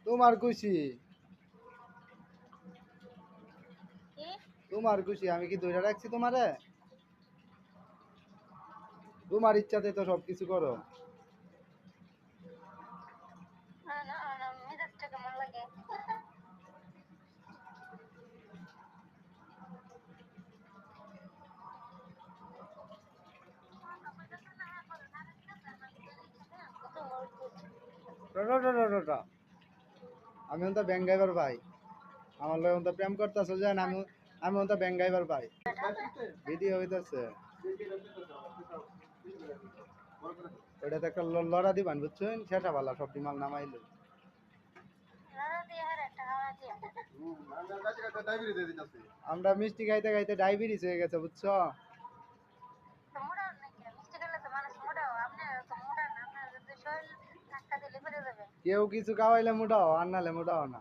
তোমার খুশি তোমার খুশি আমি কি ধরে রাখছি তোমারে তোমার ইচ্ছাতে তো সবকিছু করো আমি তো বেঙ্গাইবার ভাই আমার লোক তো প্রেম করতেছ জান আমি তো বেঙ্গাইবার ভাই ভিডিও হইতেছে ওইটাতে একটা লড়া দিবান বুঝছেন সেটা ভালো সব মাল নামাইলো আমরা মিষ্টি খাইতে খাইতে ডায়াবেটিস হয়ে গেছে বুঝছো কেউ কিছু খাওয়াইলে মোটাও আর নালে মোটাও না